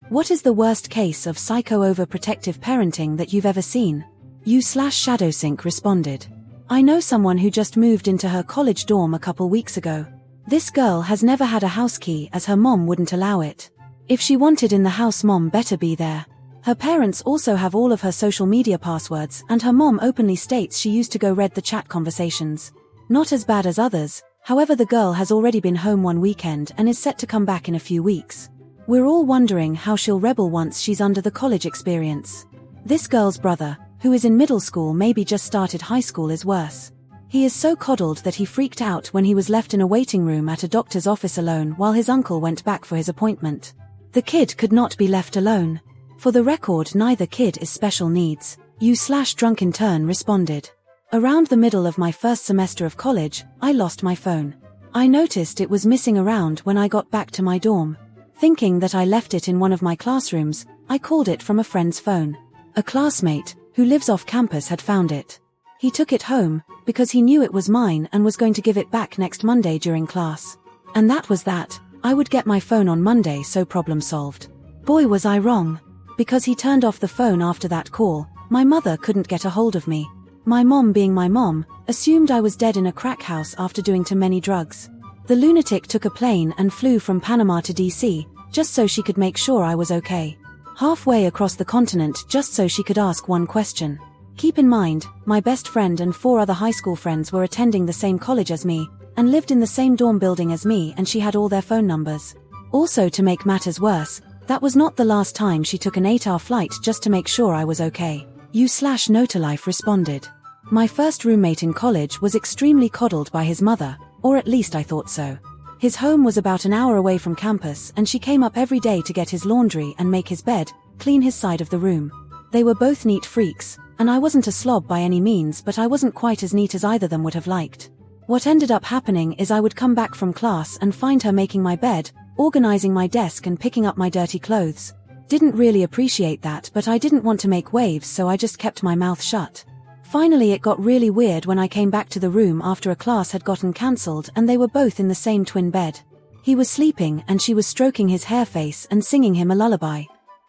What is the worst case of psycho-overprotective parenting that you've ever seen? U/Shadowsync responded. I know someone who just moved into her college dorm a couple weeks ago. This girl has never had a house key as her mom wouldn't allow it. If she wanted in the house, mom better be there. Her parents also have all of her social media passwords, and her mom openly states she used to go read the chat conversations. Not as bad as others, however the girl has already been home one weekend and is set to come back in a few weeks. We're all wondering how she'll rebel once she's under the college experience. This girl's brother, who is in middle school, maybe just started high school, is worse. He is so coddled that he freaked out when he was left in a waiting room at a doctor's office alone while his uncle went back for his appointment. The kid could not be left alone. For the record, neither kid is special needs. U/Drunk in turn responded. Around the middle of my first semester of college, I lost my phone. I noticed it was missing around when I got back to my dorm. Thinking that I left it in one of my classrooms, I called it from a friend's phone. A classmate, who lives off campus, had found it. He took it home, because he knew it was mine and was going to give it back next Monday during class. And that was that. I would get my phone on Monday, so problem solved. Boy, was I wrong. Because he turned off the phone after that call, my mother couldn't get a hold of me. My mom, being my mom, assumed I was dead in a crack house after doing too many drugs. The lunatic took a plane and flew from Panama to DC, just so she could make sure I was okay. Halfway across the continent just so she could ask one question. Keep in mind, my best friend and 4 other high school friends were attending the same college as me, and lived in the same dorm building as me, and she had all their phone numbers. Also, to make matters worse, that was not the last time she took an 8-hour flight just to make sure I was okay. U/Notalife responded. My first roommate in college was extremely coddled by his mother, or at least I thought so. His home was about an hour away from campus, and she came up every day to get his laundry and make his bed, clean his side of the room. They were both neat freaks, and I wasn't a slob by any means, but I wasn't quite as neat as either of them would have liked. What ended up happening is I would come back from class and find her making my bed, organizing my desk and picking up my dirty clothes. Didn't really appreciate that, but I didn't want to make waves, so I just kept my mouth shut. Finally it got really weird when I came back to the room after a class had gotten cancelled and they were both in the same twin bed. He was sleeping and she was stroking his hair face and singing him a lullaby.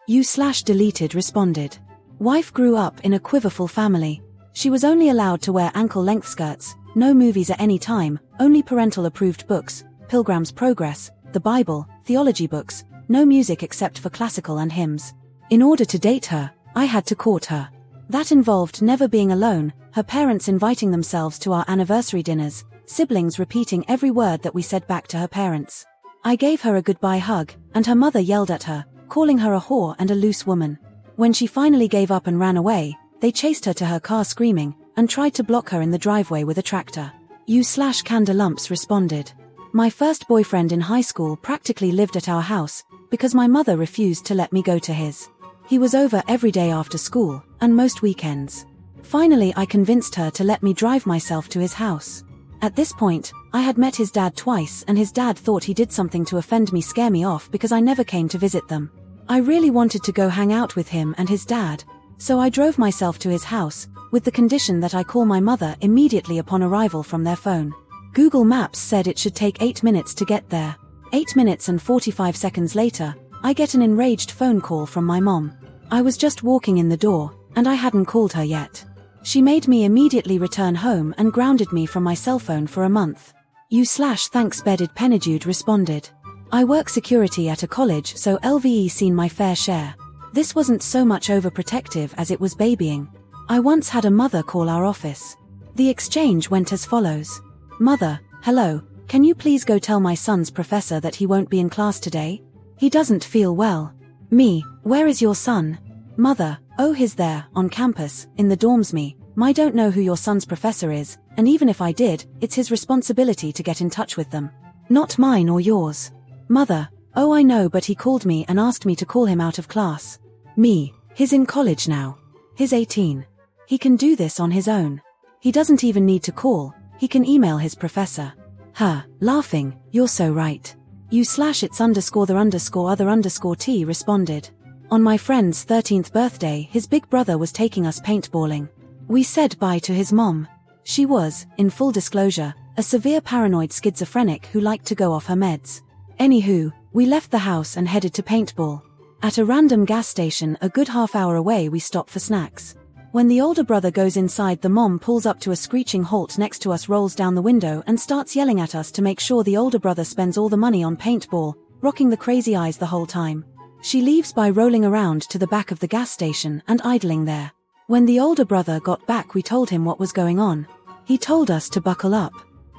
U/Deleted responded. Wife grew up in a quiverful family. She was only allowed to wear ankle-length skirts, no movies at any time, only parental-approved books, Pilgrim's Progress, the Bible, theology books, no music except for classical and hymns. In order to date her, I had to court her. That involved never being alone, her parents inviting themselves to our anniversary dinners, siblings repeating every word that we said back to her parents. I gave her a goodbye hug, and her mother yelled at her, calling her a whore and a loose woman. When she finally gave up and ran away, they chased her to her car screaming, and tried to block her in the driveway with a tractor. U/Candalumps responded. My first boyfriend in high school practically lived at our house, because my mother refused to let me go to his. He was over every day after school, and most weekends. Finally I convinced her to let me drive myself to his house. At this point, I had met his dad twice and his dad thought he did something to offend me, scare me off because I never came to visit them. I really wanted to go hang out with him and his dad, so I drove myself to his house, with the condition that I call my mother immediately upon arrival from their phone. Google Maps said it should take 8 minutes to get there. 8 minutes and 45 seconds later, I get an enraged phone call from my mom. I was just walking in the door, and I hadn't called her yet. She made me immediately return home and grounded me from my cell phone for a month. U/Thanks Bedded Penedude responded. I work security at a college, so LVE seen my fair share. This wasn't so much overprotective as it was babying. I once had a mother call our office. The exchange went as follows. Mother, hello, can you please go tell my son's professor that he won't be in class today? He doesn't feel well. Me, where is your son? Mother, oh he's there, on campus, in the dorms. Me, I don't know who your son's professor is, and even if I did, it's his responsibility to get in touch with them. Not mine or yours. Mother, oh I know, but he called me and asked me to call him out of class. Me, he's in college now. He's 18. He can do this on his own. He doesn't even need to call, he can email his professor. Laughing, you're so right. U/it's_the_other_T responded. On my friend's 13th birthday, his big brother was taking us paintballing. We said bye to his mom. She was, in full disclosure, a severe paranoid schizophrenic who liked to go off her meds. Anywho, we left the house and headed to paintball. At a random gas station a good half-hour away we stop for snacks. When the older brother goes inside, the mom pulls up to a screeching halt next to us, rolls down the window and starts yelling at us to make sure the older brother spends all the money on paintball, rocking the crazy eyes the whole time. She leaves by rolling around to the back of the gas station and idling there. When the older brother got back we told him what was going on. He told us to buckle up.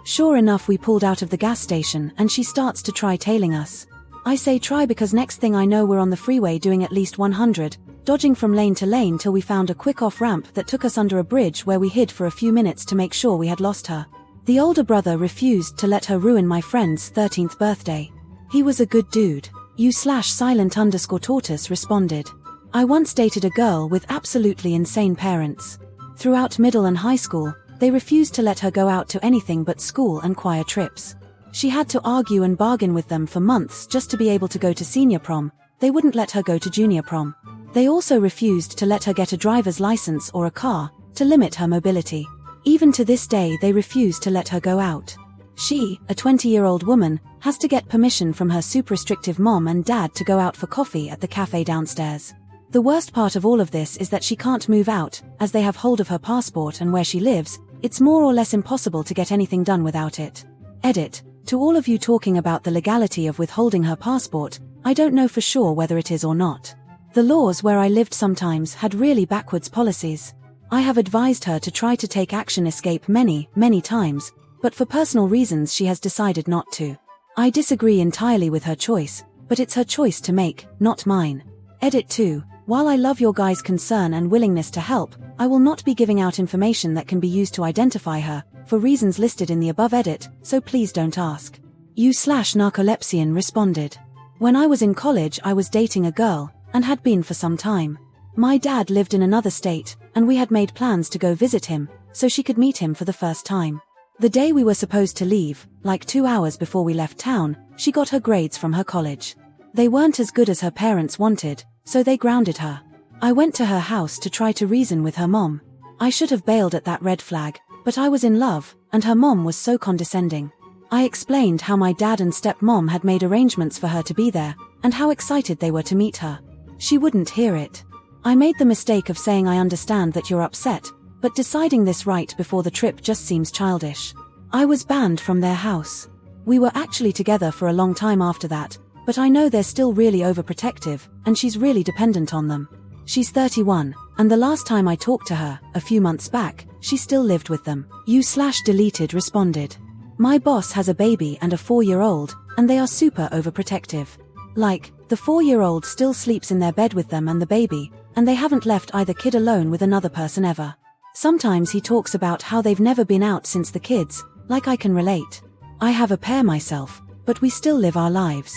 Sure enough, we pulled out of the gas station and she starts to try tailing us. I say try because next thing I know we're on the freeway doing at least 100, dodging from lane to lane till we found a quick off-ramp that took us under a bridge where we hid for a few minutes to make sure we had lost her. The older brother refused to let her ruin my friend's 13th birthday. He was a good dude. You/silent_tortoise responded. I once dated a girl with absolutely insane parents. Throughout middle and high school, they refused to let her go out to anything but school and choir trips. She had to argue and bargain with them for months just to be able to go to senior prom. They wouldn't let her go to junior prom. They also refused to let her get a driver's license or a car, to limit her mobility. Even to this day they refuse to let her go out. She, a 20-year-old woman, has to get permission from her super restrictive mom and dad to go out for coffee at the cafe downstairs. The worst part of all of this is that she can't move out, as they have hold of her passport, and where she lives, it's more or less impossible to get anything done without it. Edit. To all of you talking about the legality of withholding her passport, I don't know for sure whether it is or not. The laws where I lived sometimes had really backwards policies. I have advised her to try to take action escape many times, but for personal reasons she has decided not to. I disagree entirely with her choice, but it's her choice to make, not mine. Edit 2. While I love your guys' concern and willingness to help, I will not be giving out information that can be used to identify her, for reasons listed in the above edit, so please don't ask. You/narcolepsian responded. When I was in college I was dating a girl, and had been for some time. My dad lived in another state, and we had made plans to go visit him, so she could meet him for the first time. The day we were supposed to leave, like 2 hours before we left town, she got her grades from her college. They weren't as good as her parents wanted, so they grounded her. I went to her house to try to reason with her mom. I should have bailed at that red flag, but I was in love, and her mom was so condescending. I explained how my dad and stepmom had made arrangements for her to be there, and how excited they were to meet her. She wouldn't hear it. I made the mistake of saying I understand that you're upset, but deciding this right before the trip just seems childish. I was banned from their house. We were actually together for a long time after that, but I know they're still really overprotective, and she's really dependent on them. She's 31, and the last time I talked to her, a few months back, she still lived with them. You/deleted responded. My boss has a baby and a 4-year-old, and they are super overprotective. Like, the 4-year-old still sleeps in their bed with them and the baby, and they haven't left either kid alone with another person ever. Sometimes he talks about how they've never been out since the kids, like I can relate. I have a pair myself, but we still live our lives.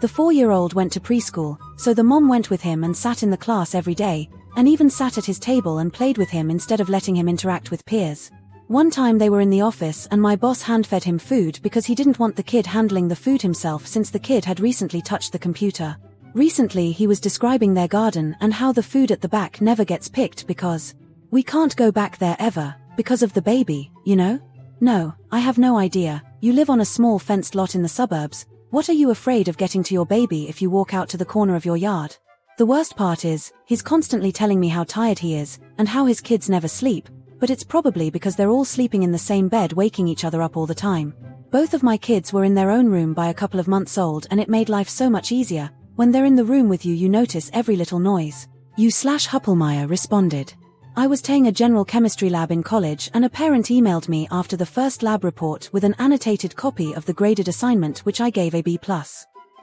The 4-year-old went to preschool, so the mom went with him and sat in the class every day, and even sat at his table and played with him instead of letting him interact with peers. One time they were in the office and my boss hand-fed him food because he didn't want the kid handling the food himself since the kid had recently touched the computer. Recently he was describing their garden and how the food at the back never gets picked because we can't go back there ever, because of the baby, you know? No, I have no idea. You live on a small fenced lot in the suburbs. What are you afraid of getting to your baby if you walk out to the corner of your yard? The worst part is, he's constantly telling me how tired he is, and how his kids never sleep, but it's probably because they're all sleeping in the same bed, waking each other up all the time. Both of my kids were in their own room by a couple of months old, and it made life so much easier. When they're in the room with you, you notice every little noise. You/Huppelmeyer responded. I was taking a general chemistry lab in college and a parent emailed me after the first lab report with an annotated copy of the graded assignment, which I gave a B+.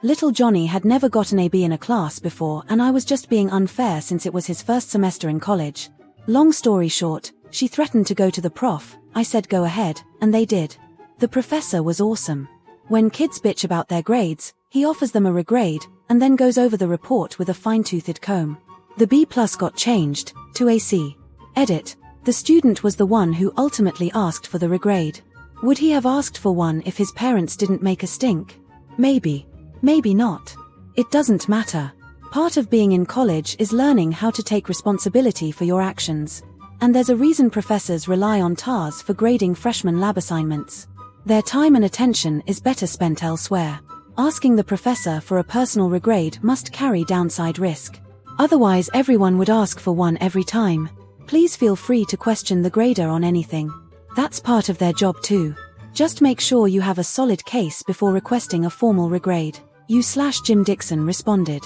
Little Johnny had never gotten a B in a class before, and I was just being unfair since it was his first semester in college. Long story short, she threatened to go to the prof. I said go ahead, and they did. The professor was awesome. When kids bitch about their grades, he offers them a regrade, and then goes over the report with a fine-toothed comb. The B+ got changed to a C. Edit. The student was the one who ultimately asked for the regrade. Would he have asked for one if his parents didn't make a stink? Maybe. Maybe not. It doesn't matter. Part of being in college is learning how to take responsibility for your actions. And there's a reason professors rely on TARS for grading freshman lab assignments. Their time and attention is better spent elsewhere. Asking the professor for a personal regrade must carry downside risk. Otherwise everyone would ask for one every time. Please feel free to question the grader on anything. That's part of their job too. Just make sure you have a solid case before requesting a formal regrade. Jim Dixon responded.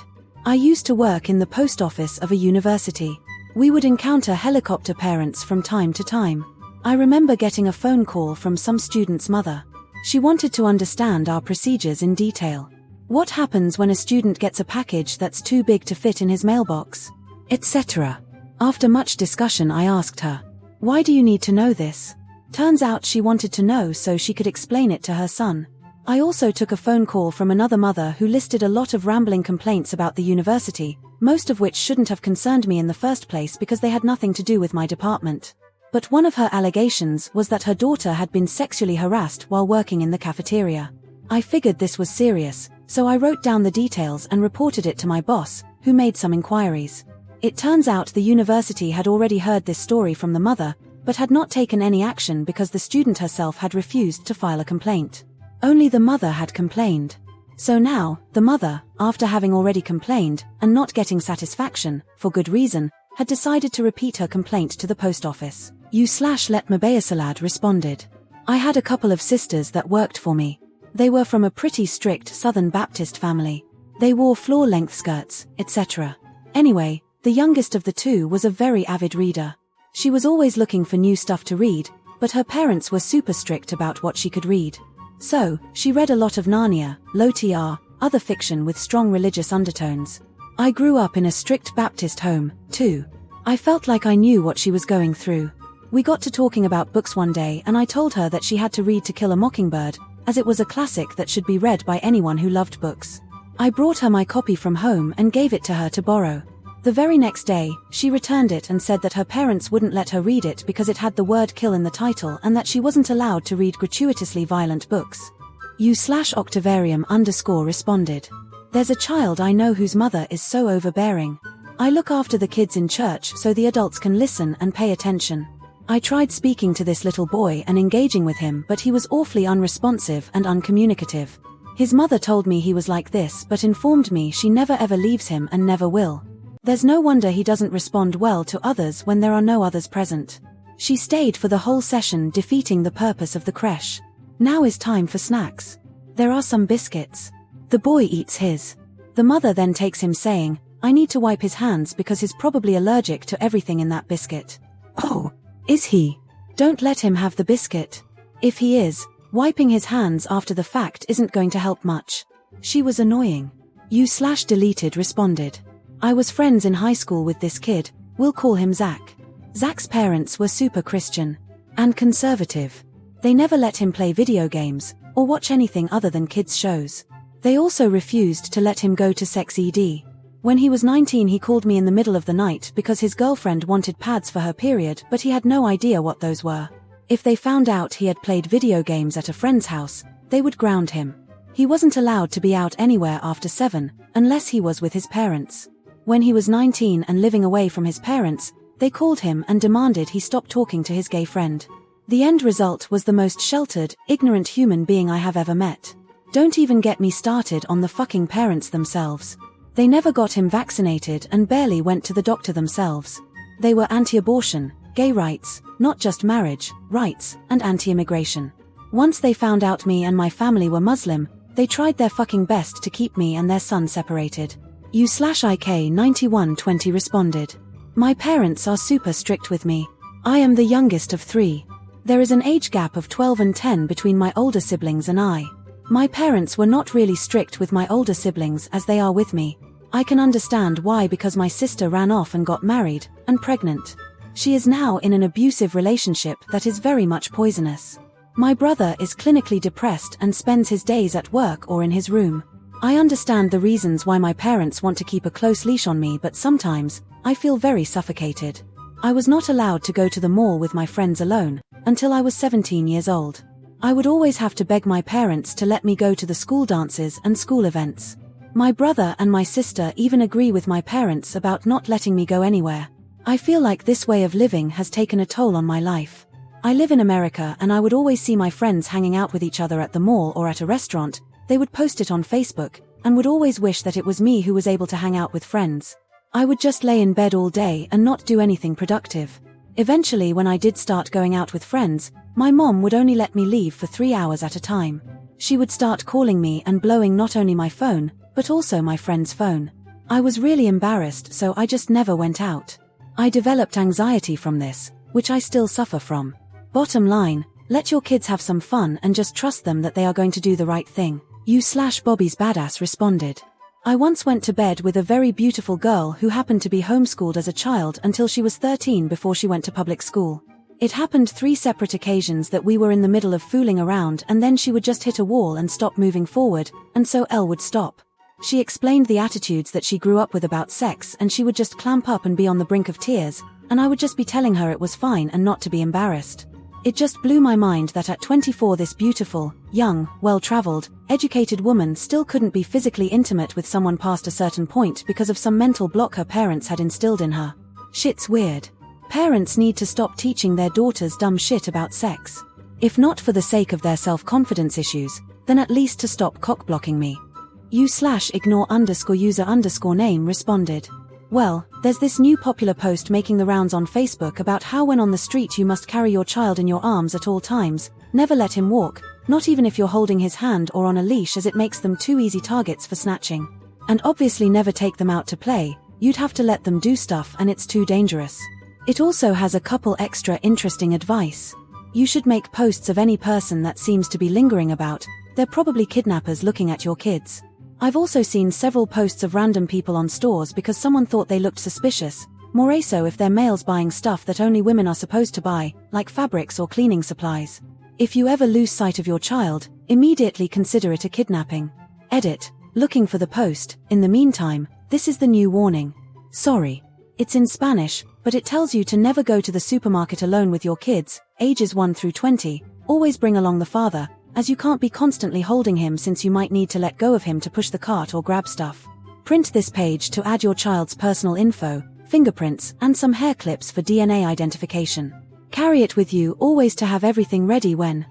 I used to work in the post office of a university. We would encounter helicopter parents from time to time. I remember getting a phone call from some student's mother. She wanted to understand our procedures in detail. What happens when a student gets a package that's too big to fit in his mailbox? Etc. After much discussion I asked her, "Why do you need to know this?" Turns out she wanted to know so she could explain it to her son. I also took a phone call from another mother who listed a lot of rambling complaints about the university, most of which shouldn't have concerned me in the first place because they had nothing to do with my department. But one of her allegations was that her daughter had been sexually harassed while working in the cafeteria. I figured this was serious, so I wrote down the details and reported it to my boss, who made some inquiries. It turns out the university had already heard this story from the mother, but had not taken any action because the student herself had refused to file a complaint. Only the mother had complained. So now, the mother, after having already complained, and not getting satisfaction, for good reason, had decided to repeat her complaint to the post office. Let Mabayasalad responded. I had a couple of sisters that worked for me. They were from a pretty strict Southern Baptist family. They wore floor-length skirts, etc. Anyway, the youngest of the two was a very avid reader. She was always looking for new stuff to read, but her parents were super strict about what she could read. So, she read a lot of Narnia, Low-TR, other fiction with strong religious undertones. I grew up in a strict Baptist home, too. I felt like I knew what she was going through. We got to talking about books one day and I told her that she had to read To Kill a Mockingbird, as it was a classic that should be read by anyone who loved books. I brought her my copy from home and gave it to her to borrow. The very next day, she returned it and said that her parents wouldn't let her read it because it had the word kill in the title and that she wasn't allowed to read gratuitously violent books. /Octavarium_ responded. There's a child I know whose mother is so overbearing. I look after the kids in church so the adults can listen and pay attention. I tried speaking to this little boy and engaging with him, but he was awfully unresponsive and uncommunicative. His mother told me he was like this but informed me she never ever leaves him and never will. There's no wonder he doesn't respond well to others when there are no others present. She stayed for the whole session, defeating the purpose of the creche. Now is time for snacks. There are some biscuits. The boy eats his. The mother then takes him saying, I need to wipe his hands because he's probably allergic to everything in that biscuit. Oh, is he? Don't let him have the biscuit. If he is, wiping his hands after the fact isn't going to help much. She was annoying. /deleted responded. I was friends in high school with this kid, we'll call him Zach. Zach's parents were super Christian and conservative. They never let him play video games or watch anything other than kids' shows. They also refused to let him go to sex ed. When he was 19 he called me in the middle of the night because his girlfriend wanted pads for her period but he had no idea what those were. If they found out he had played video games at a friend's house, they would ground him. He wasn't allowed to be out anywhere after 7, unless he was with his parents. When he was 19 and living away from his parents, they called him and demanded he stop talking to his gay friend. The end result was the most sheltered, ignorant human being I have ever met. Don't even get me started on the fucking parents themselves. They never got him vaccinated and barely went to the doctor themselves. They were anti-abortion, gay rights, not just marriage, rights, and anti-immigration. Once they found out me and my family were Muslim, they tried their fucking best to keep me and their son separated. /IK9120 responded. My parents are super strict with me. I am the youngest of 3. There is an age gap of 12 and 10 between my older siblings and I. My parents were not really strict with my older siblings as they are with me. I can understand why because my sister ran off and got married, and pregnant. She is now in an abusive relationship that is very much poisonous. My brother is clinically depressed and spends his days at work or in his room. I understand the reasons why my parents want to keep a close leash on me, but sometimes, I feel very suffocated. I was not allowed to go to the mall with my friends alone, until I was 17 years old. I would always have to beg my parents to let me go to the school dances and school events. My brother and my sister even agree with my parents about not letting me go anywhere. I feel like this way of living has taken a toll on my life. I live in America and I would always see my friends hanging out with each other at the mall or at a restaurant, they would post it on Facebook, and would always wish that it was me who was able to hang out with friends. I would just lay in bed all day and not do anything productive. Eventually, when I did start going out with friends, my mom would only let me leave for 3 hours at a time. She would start calling me and blowing not only my phone, but also my friend's phone. I was really embarrassed, so I just never went out. I developed anxiety from this, which I still suffer from. Bottom line, let your kids have some fun and just trust them that they are going to do the right thing. You/Bobby's badass responded. I once went to bed with a very beautiful girl who happened to be homeschooled as a child until she was 13 before she went to public school. It happened 3 separate occasions that we were in the middle of fooling around and then she would just hit a wall and stop moving forward, and so Elle would stop. She explained the attitudes that she grew up with about sex and she would just clamp up and be on the brink of tears, and I would just be telling her it was fine and not to be embarrassed. It just blew my mind that at 24 this beautiful, young, well-traveled, educated woman still couldn't be physically intimate with someone past a certain point because of some mental block her parents had instilled in her. Shit's weird. Parents need to stop teaching their daughters dumb shit about sex. If not for the sake of their self-confidence issues, then at least to stop cock-blocking me. You/ignore_user_name responded. Well, there's this new popular post making the rounds on Facebook about how when on the street you must carry your child in your arms at all times, never let him walk, not even if you're holding his hand or on a leash, as it makes them too easy targets for snatching. And obviously never take them out to play, you'd have to let them do stuff and it's too dangerous. It also has a couple extra interesting advice. You should make posts of any person that seems to be lingering about, they're probably kidnappers looking at your kids. I've also seen several posts of random people on stores because someone thought they looked suspicious, more so if they're males buying stuff that only women are supposed to buy, like fabrics or cleaning supplies. If you ever lose sight of your child, immediately consider it a kidnapping. Edit. Looking for the post. In the meantime, this is the new warning. Sorry. It's in Spanish, but it tells you to never go to the supermarket alone with your kids, ages 1 through 20, always bring along the father, as you can't be constantly holding him since you might need to let go of him to push the cart or grab stuff. Print this page to add your child's personal info, fingerprints, and some hair clips for DNA identification. Carry it with you always to have everything ready when,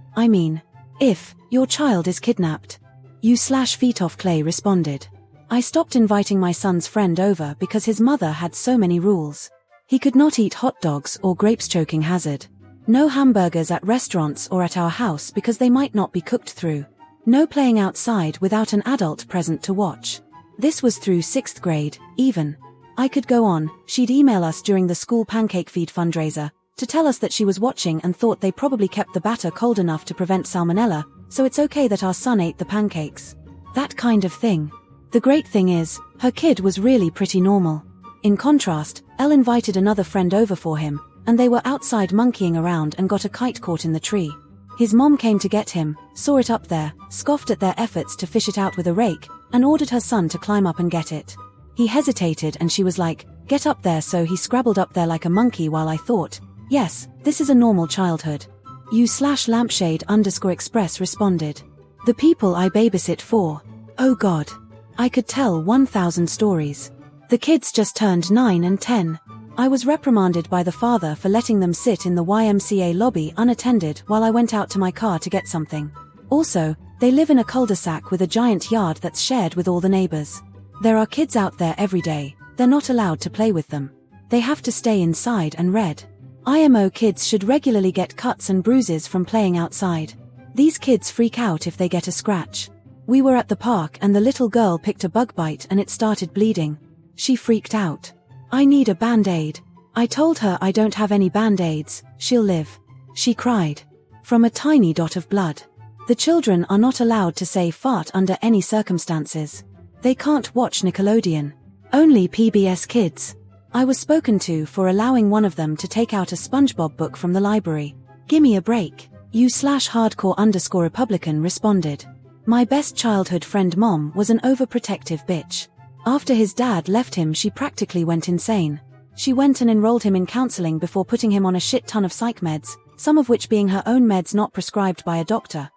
if, your child is kidnapped. You/feetoffclay responded. I stopped inviting my son's friend over because his mother had so many rules. He could not eat hot dogs or grapes, choking hazard. No hamburgers at restaurants or at our house because they might not be cooked through. No playing outside without an adult present to watch. This was through 6th grade, even. I could go on. She'd email us during the school pancake feed fundraiser to tell us that she was watching and thought they probably kept the batter cold enough to prevent salmonella, so it's okay that our son ate the pancakes. That kind of thing. The great thing is, her kid was really pretty normal. In contrast, Elle invited another friend over for him, and they were outside monkeying around and got a kite caught in the tree. His mom came to get him, saw it up there, scoffed at their efforts to fish it out with a rake, and ordered her son to climb up and get it. He hesitated and she was like, "Get up there," so he scrabbled up there like a monkey while I thought, yes, this is a normal childhood. You/lampshade_express responded. The people I babysit for. Oh God. I could tell 1,000 stories. The kids just turned 9 and 10. I was reprimanded by the father for letting them sit in the YMCA lobby unattended while I went out to my car to get something. Also, they live in a cul-de-sac with a giant yard that's shared with all the neighbors. There are kids out there every day, they're not allowed to play with them. They have to stay inside and read. IMO kids should regularly get cuts and bruises from playing outside. These kids freak out if they get a scratch. We were at the park and the little girl picked a bug bite and it started bleeding. She freaked out. I need a band-aid. I told her I don't have any band-aids, she'll live. She cried. From a tiny dot of blood. The children are not allowed to say fart under any circumstances. They can't watch Nickelodeon. Only PBS Kids. I was spoken to for allowing one of them to take out a SpongeBob book from the library. Gimme a break. You/hardcore_Republican responded. My best childhood friend mom was an overprotective bitch. After his dad left him, she practically went insane. She went and enrolled him in counseling before putting him on a shit ton of psych meds, some of which being her own meds not prescribed by a doctor.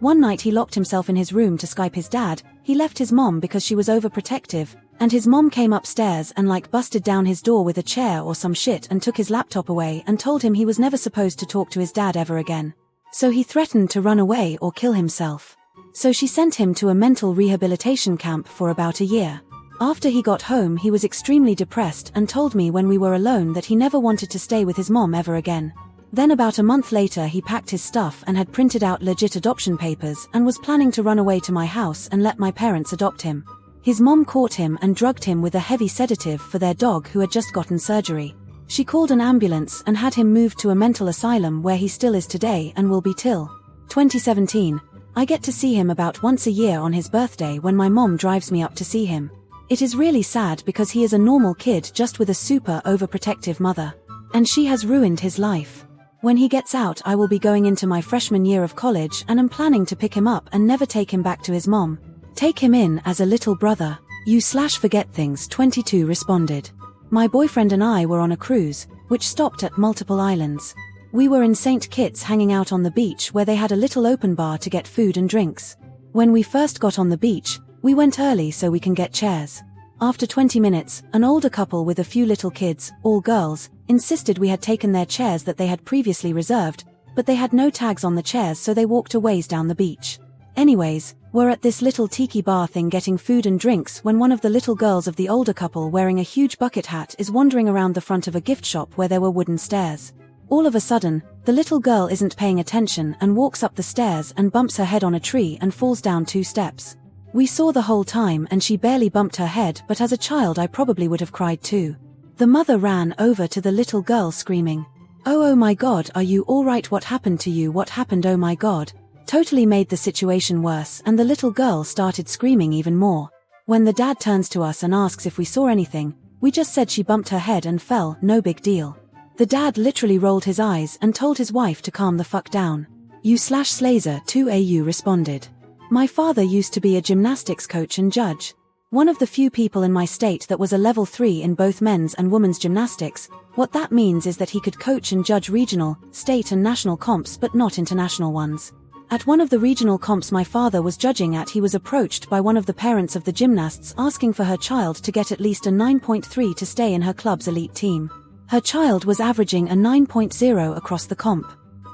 One night he locked himself in his room to Skype his dad. He left his mom because she was overprotective, and his mom came upstairs and busted down his door with a chair or some shit and took his laptop away and told him he was never supposed to talk to his dad ever again. So he threatened to run away or kill himself. So she sent him to a mental rehabilitation camp for about a year. After he got home, he was extremely depressed and told me when we were alone that he never wanted to stay with his mom ever again. Then about a month later he packed his stuff and had printed out legit adoption papers and was planning to run away to my house and let my parents adopt him. His mom caught him and drugged him with a heavy sedative for their dog who had just gotten surgery. She called an ambulance and had him moved to a mental asylum where he still is today and will be till 2017. I get to see him about once a year on his birthday when my mom drives me up to see him. It is really sad because he is a normal kid just with a super overprotective mother. And she has ruined his life. When he gets out, I will be going into my freshman year of college and am planning to pick him up and never take him back to his mom. Take him in as a little brother. You/forget things 22 responded. My boyfriend and I were on a cruise, which stopped at multiple islands. We were in St. Kitts hanging out on the beach where they had a little open bar to get food and drinks. When we first got on the beach, we went early so we can get chairs. After 20 minutes, an older couple with a few little kids, all girls, insisted we had taken their chairs that they had previously reserved, but they had no tags on the chairs so they walked a ways down the beach. Anyways, we're at this little tiki bar thing getting food and drinks when one of the little girls of the older couple wearing a huge bucket hat is wandering around the front of a gift shop where there were wooden stairs. All of a sudden, the little girl isn't paying attention and walks up the stairs and bumps her head on a tree and falls down 2 steps. We saw the whole time and she barely bumped her head, but as a child I probably would have cried too. The mother ran over to the little girl screaming, "Oh my god, are you alright? What happened to you? What happened? Oh my god." Totally made the situation worse and the little girl started screaming even more. When the dad turns to us and asks if we saw anything, we just said she bumped her head and fell, no big deal. The dad literally rolled his eyes and told his wife to calm the fuck down. You/Slazer 2AU responded. My father used to be a gymnastics coach and judge. One of the few people in my state that was a level 3 in both men's and women's gymnastics. What that means is that he could coach and judge regional, state and national comps but not international ones. At one of the regional comps my father was judging at, he was approached by one of the parents of the gymnasts asking for her child to get at least a 9.3 to stay in her club's elite team. Her child was averaging a 9.0 across the comp.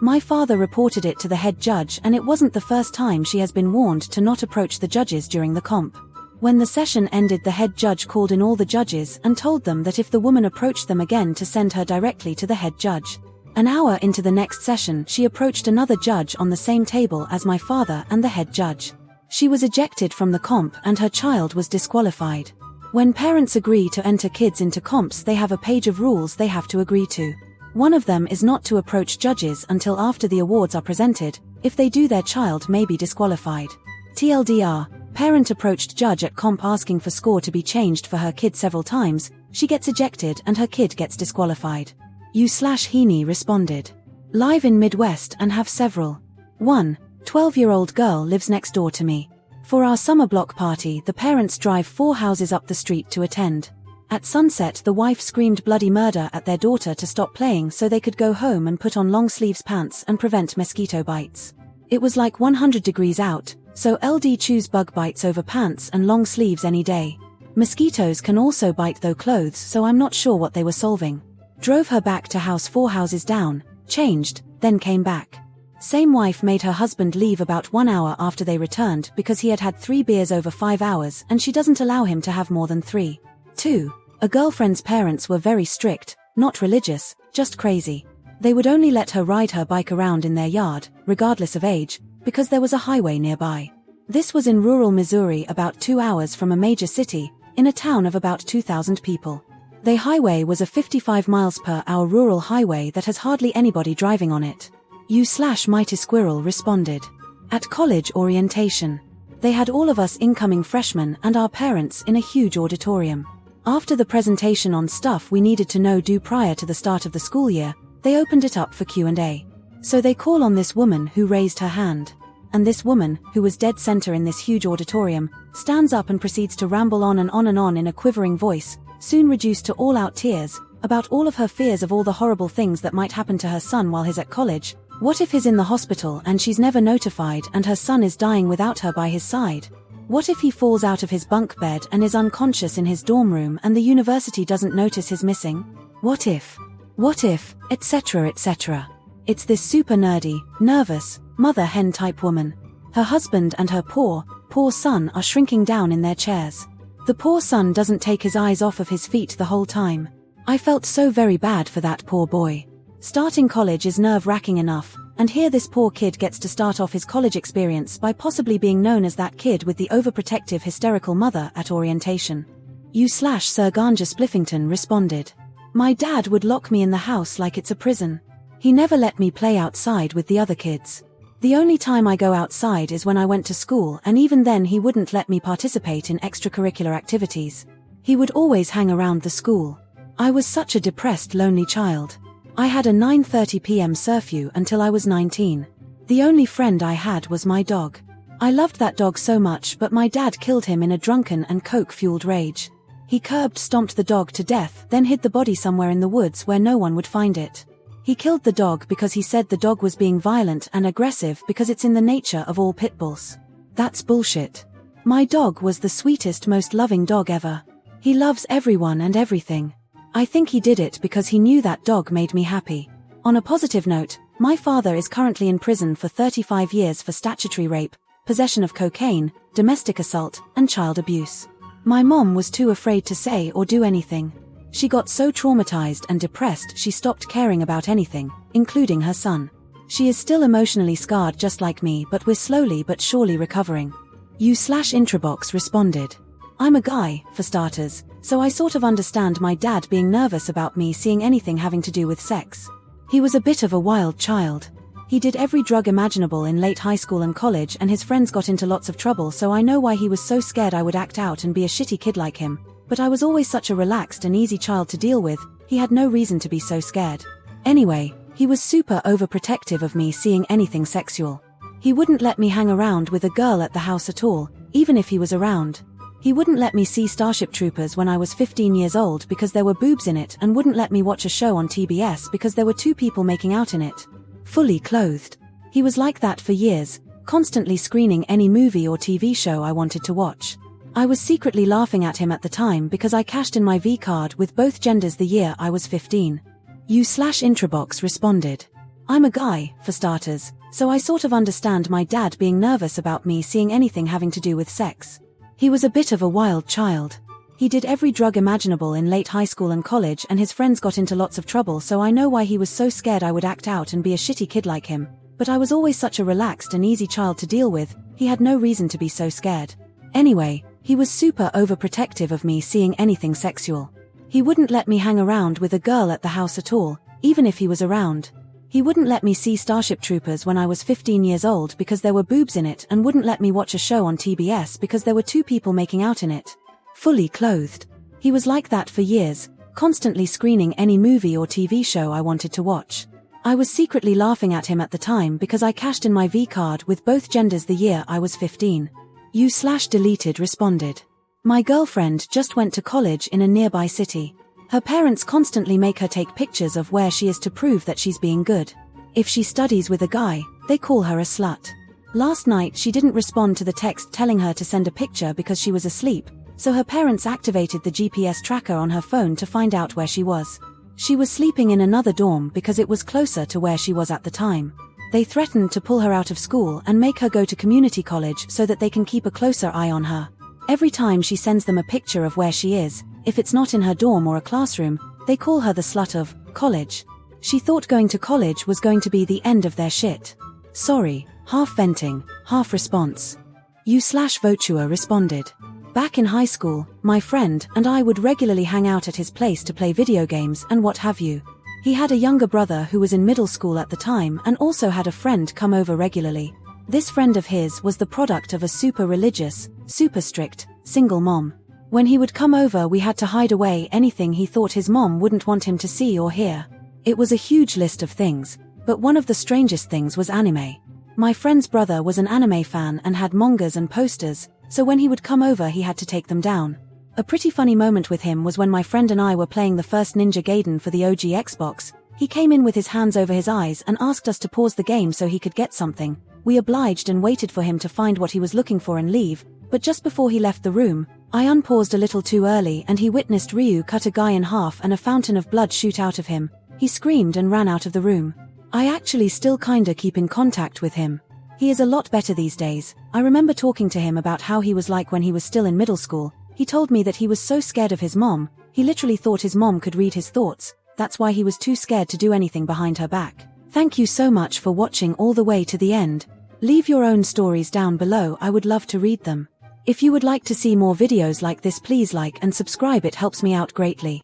My father reported it to the head judge and it wasn't the first time she has been warned to not approach the judges during the comp. When the session ended, the head judge called in all the judges and told them that if the woman approached them again to send her directly to the head judge. An hour into the next session she approached another judge on the same table as my father and the head judge. She was ejected from the comp and her child was disqualified. When parents agree to enter kids into comps, they have a page of rules they have to agree to. One of them is not to approach judges until after the awards are presented. If they do, their child may be disqualified. TLDR, parent approached judge at comp asking for score to be changed for her kid several times, she gets ejected and her kid gets disqualified. You/Heaney responded. Live in Midwest and have several. 1. 12-year-old girl lives next door to me. For our summer block party, the parents drive 4 houses up the street to attend. At sunset, the wife screamed bloody murder at their daughter to stop playing so they could go home and put on long sleeves pants and prevent mosquito bites. It was like 100 degrees out, so LD choose bug bites over pants and long sleeves any day. Mosquitoes can also bite though clothes, so I'm not sure what they were solving. Drove her back to house 4 houses down, changed, then came back. Same wife made her husband leave about 1 hour after they returned because he had had 3 beers over 5 hours and she doesn't allow him to have more than 3. 2. A girlfriend's parents were very strict, not religious, just crazy. They would only let her ride her bike around in their yard, regardless of age, because there was a highway nearby. This was in rural Missouri, about 2 hours from a major city, in a town of about 2,000 people. The highway was a 55 miles per hour rural highway that has hardly anybody driving on it. You/Mighty Squirrel responded. At college orientation. They had all of us incoming freshmen and our parents in a huge auditorium. After the presentation on stuff we needed to know do prior to the start of the school year, they opened it up for Q&A. So they call on this woman who raised her hand. And this woman, who was dead center in this huge auditorium, stands up and proceeds to ramble on and on and on in a quivering voice, soon reduced to all-out tears, about all of her fears of all the horrible things that might happen to her son while he's at college. What if he's in the hospital and she's never notified and her son is dying without her by his side? What if he falls out of his bunk bed and is unconscious in his dorm room and the university doesn't notice his missing? What if, etc., etc. It's this super nerdy, nervous, mother hen type woman. Her husband and her poor son are shrinking down in their chairs. The poor son doesn't take his eyes off of his feet the whole time. I felt so very bad for that poor boy. Starting college is nerve-wracking enough, and here this poor kid gets to start off his college experience by possibly being known as that kid with the overprotective hysterical mother at orientation. Sir Ganja Spliffington responded. My dad would lock me in the house like it's a prison. He never let me play outside with the other kids. The only time I go outside is when I went to school, and even then he wouldn't let me participate in extracurricular activities. He would always hang around the school. I was such a depressed, lonely child. I had a 9:30 p.m. curfew until I was 19. The only friend I had was my dog. I loved that dog so much, but my dad killed him in a drunken and coke-fueled rage. He stomped the dog to death, then hid the body somewhere in the woods where no one would find it. He killed the dog because he said the dog was being violent and aggressive because it's in the nature of all pit bulls. That's bullshit. My dog was the sweetest, most loving dog ever. He loves everyone and everything. I think he did it because he knew that dog made me happy. On a positive note, my father is currently in prison for 35 years for statutory rape, possession of cocaine, domestic assault, and child abuse. My mom was too afraid to say or do anything. She got so traumatized and depressed she stopped caring about anything, including her son. She is still emotionally scarred just like me, but we're slowly but surely recovering. Introbox responded. I'm a guy, for starters, so I sort of understand my dad being nervous about me seeing anything having to do with sex. He was a bit of a wild child. He did every drug imaginable in late high school and college, and his friends got into lots of trouble, so I know why he was so scared I would act out and be a shitty kid like him. But I was always such a relaxed and easy child to deal with, he had no reason to be so scared. Anyway, he was super overprotective of me seeing anything sexual. He wouldn't let me hang around with a girl at the house at all, even if he was around. He wouldn't let me see Starship Troopers when I was 15 years old because there were boobs in it, and wouldn't let me watch a show on TBS because there were two people making out in it, fully clothed. He was like that for years, constantly screening any movie or TV show I wanted to watch. I was secretly laughing at him at the time because I cashed in my V card with both genders the year I was 15. Introbox responded. I'm a guy, for starters, so I sort of understand my dad being nervous about me seeing anything having to do with sex. He was a bit of a wild child. He did every drug imaginable in late high school and college, and his friends got into lots of trouble, so I know why he was so scared I would act out and be a shitty kid like him. But I was always such a relaxed and easy child to deal with, he had no reason to be so scared. Anyway, he was super overprotective of me seeing anything sexual. He wouldn't let me hang around with a girl at the house at all, even if he was around. He wouldn't let me see Starship Troopers when I was 15 years old because there were boobs in it, and wouldn't let me watch a show on TBS because there were two people making out in it, fully clothed. He was like that for years, constantly screening any movie or TV show I wanted to watch. I was secretly laughing at him at the time because I cashed in my V card with both genders the year I was 15. Deleted responded. My girlfriend just went to college in a nearby city. Her parents constantly make her take pictures of where she is to prove that she's being good. If she studies with a guy, they call her a slut. Last night she didn't respond to the text telling her to send a picture because she was asleep, so her parents activated the GPS tracker on her phone to find out where she was. She was sleeping in another dorm because it was closer to where she was at the time. They threatened to pull her out of school and make her go to community college so that they can keep a closer eye on her. Every time she sends them a picture of where she is, if it's not in her dorm or a classroom, they call her the slut of college. She thought going to college was going to be the end of their shit. Sorry, half venting, half response. Votua responded. Back in high school, my friend and I would regularly hang out at his place to play video games and what have you. He had a younger brother who was in middle school at the time and also had a friend come over regularly. This friend of his was the product of a super religious, super strict, single mom. When he would come over, we had to hide away anything he thought his mom wouldn't want him to see or hear. It was a huge list of things, but one of the strangest things was anime. My friend's brother was an anime fan and had mangas and posters, so when he would come over he had to take them down. A pretty funny moment with him was when my friend and I were playing the first Ninja Gaiden for the OG Xbox. He came in with his hands over his eyes and asked us to pause the game so he could get something. We obliged and waited for him to find what he was looking for and leave, but just before he left the room, I unpaused a little too early and he witnessed Ryu cut a guy in half and a fountain of blood shoot out of him. He screamed and ran out of the room. I actually still kinda keep in contact with him. He is a lot better these days. I remember talking to him about how he was like when he was still in middle school. He told me that he was so scared of his mom, he literally thought his mom could read his thoughts. That's why he was too scared to do anything behind her back. Thank you so much for watching all the way to the end. Leave your own stories down below, I would love to read them. If you would like to see more videos like this, please like and subscribe, it helps me out greatly.